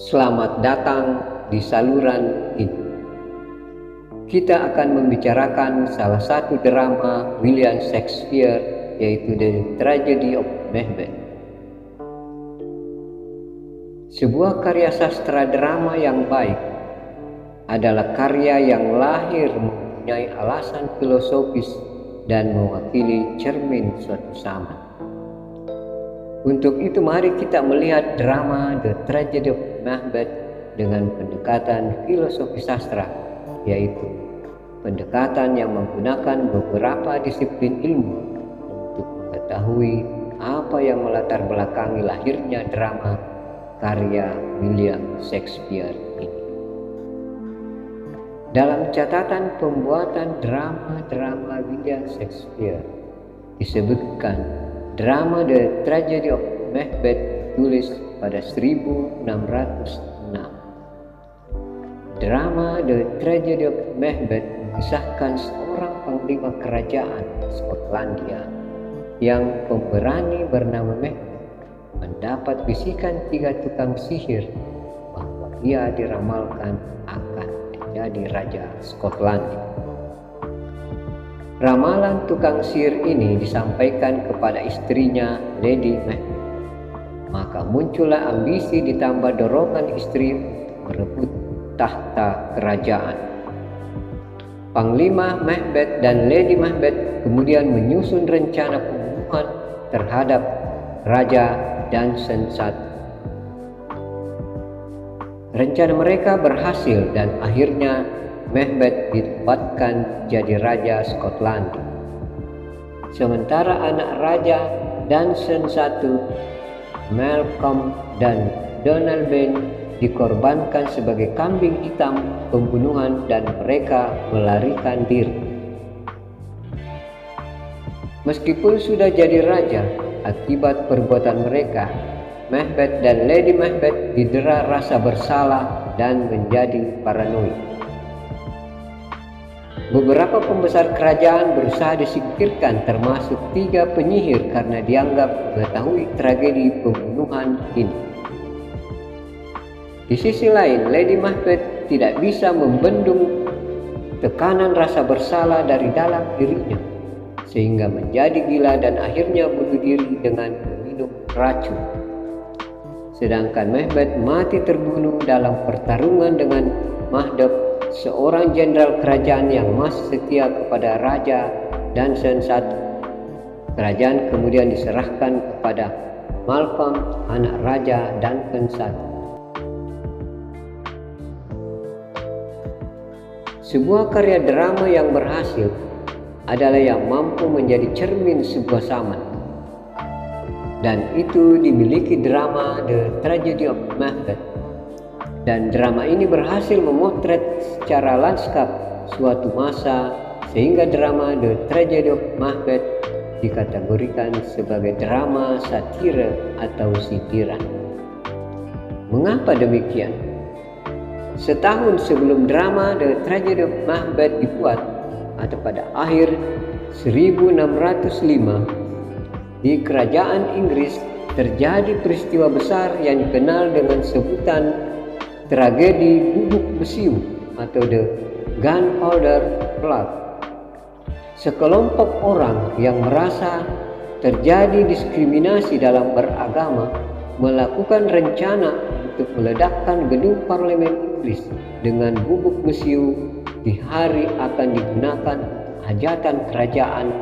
Selamat datang di saluran ini. Kita akan membicarakan salah satu drama William Shakespeare, yaitu The Tragedy of Macbeth. Sebuah karya sastra drama yang baik adalah karya yang lahir mempunyai alasan filosofis dan mewakili cermin suatu zaman. Untuk itu mari kita melihat drama The Tragedy of Macbeth dengan pendekatan filosofi sastra, yaitu pendekatan yang menggunakan beberapa disiplin ilmu untuk mengetahui apa yang melatar belakangi lahirnya drama karya William Shakespeare ini. Dalam catatan pembuatan drama William Shakespeare disebutkan drama The Tragedy of Macbeth ditulis pada 1606. Drama The Tragedy of Macbeth mengisahkan seorang panglima kerajaan Skotlandia yang pemberani bernama Macbeth mendapat bisikan 3 tukang sihir bahwa ia diramalkan akan menjadi raja Skotlandia. Ramalan tukang sihir ini disampaikan kepada istrinya Lady Macbeth. Maka muncullah ambisi ditambah dorongan istri merebut tahta kerajaan. Panglima Macbeth dan Lady Macbeth kemudian menyusun rencana pembunuhan terhadap Raja Duncan I. Rencana mereka berhasil dan akhirnya Macbeth ditempatkan jadi raja Skotlandia. Sementara anak raja Duncan I, Malcolm dan Donalbain dikorbankan sebagai kambing hitam pembunuhan dan mereka melarikan diri. Meskipun sudah jadi raja, akibat perbuatan mereka, Macbeth dan Lady Macbeth didera rasa bersalah dan menjadi paranoid. Beberapa pembesar kerajaan berusaha disingkirkan, termasuk 3 penyihir karena dianggap mengetahui tragedi pembunuhan ini. Di sisi lain, Lady Macbeth tidak bisa membendung tekanan rasa bersalah dari dalam dirinya, sehingga menjadi gila dan akhirnya bunuh diri dengan meminum racun. Sedangkan Macbeth mati terbunuh dalam pertarungan dengan Macduff, seorang jenderal kerajaan yang masih setia kepada Raja Duncan I. Kerajaan kemudian diserahkan kepada Malcolm, anak Raja Duncan I. Sebuah karya drama yang berhasil adalah yang mampu menjadi cermin sebuah zaman. Dan itu dimiliki drama The Tragedy of Macbeth. Dan drama ini berhasil memotret secara lanskap suatu masa sehingga drama The Tragedy of Macbeth dikategorikan sebagai drama satire atau sindiran. Mengapa demikian? Setahun sebelum drama The Tragedy of Macbeth dibuat, atau pada akhir 1605, di kerajaan Inggris terjadi peristiwa besar yang dikenal dengan sebutan tragedi bubuk besiu atau The Gunpowder Plot. Sekelompok orang yang merasa terjadi diskriminasi dalam beragama melakukan rencana untuk meledakkan gedung parlemen Inggris dengan bubuk besiu di hari akan digunakan hajatan kerajaan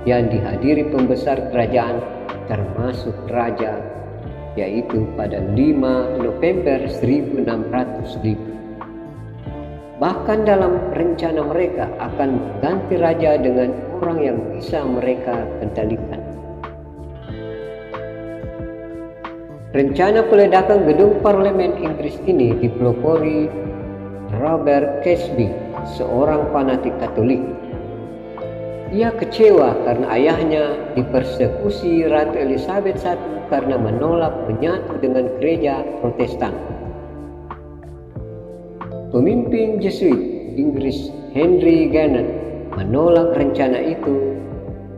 yang dihadiri pembesar kerajaan termasuk raja, yaitu pada 5 November 1605. Bahkan dalam rencana mereka akan mengganti raja dengan orang yang bisa mereka kendalikan. Rencana peledakan gedung parlemen Inggris ini dipelopori Robert Catesby, seorang fanatik Katolik. Ia kecewa karena ayahnya dipersekusi Ratu Elizabeth I karena menolak menyatu dengan gereja Protestan. Pemimpin Jesuit Inggris Henry Garnet menolak rencana itu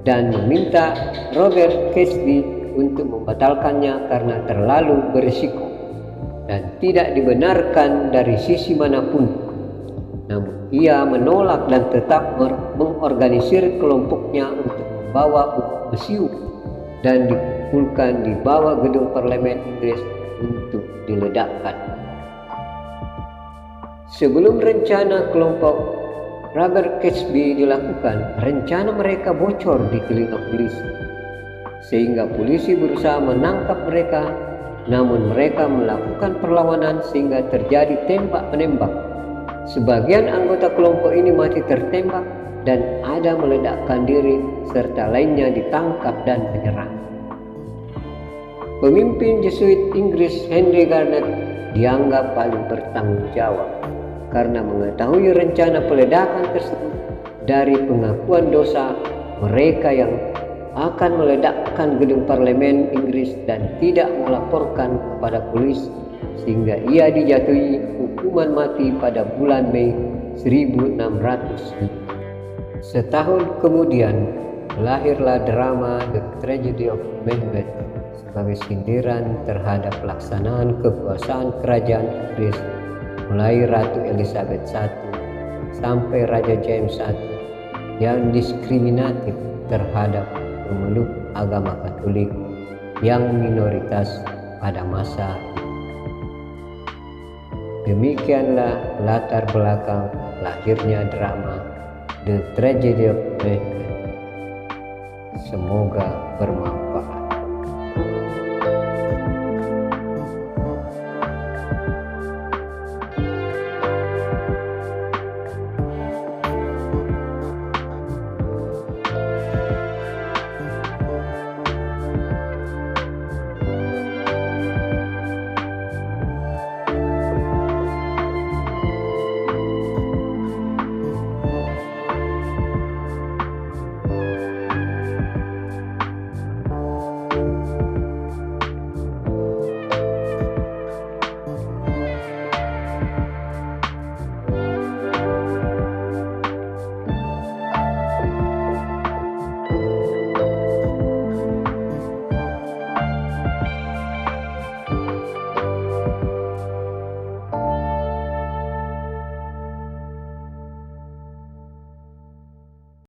dan meminta Robert Catesby untuk membatalkannya karena terlalu berisiko. dan tidak dibenarkan dari sisi manapun. Namun ia menolak dan tetap mengorganisir kelompoknya untuk membawa museum dan dikumpulkan di bawah gedung parlemen Inggris untuk diledakkan. Sebelum rencana kelompok Robert Catesby dilakukan, rencana mereka bocor di telinga polisi, sehingga polisi berusaha menangkap mereka, namun mereka melakukan perlawanan sehingga terjadi tembak-menembak. Sebagian anggota kelompok ini mati tertembak dan ada meledakkan diri serta lainnya ditangkap dan menyerang. Pemimpin Jesuit Inggris Henry Garnet dianggap paling bertanggung jawab karena mengetahui rencana peledakan tersebut dari pengakuan dosa mereka yang akan meledakkan gedung parlemen Inggris dan tidak melaporkan kepada polisi, sehingga ia dijatuhi hukuman mati pada bulan Mei 1600. Setahun kemudian lahirlah drama The Tragedy of Macbeth sebagai sindiran terhadap pelaksanaan kekuasaan kerajaan Inggris mulai Ratu Elizabeth I sampai Raja James I yang diskriminatif terhadap pemeluk agama Katolik yang minoritas pada masa itu. Demikianlah latar belakang lahirnya drama The Tragedy of Macbeth. Semoga bermanfaat.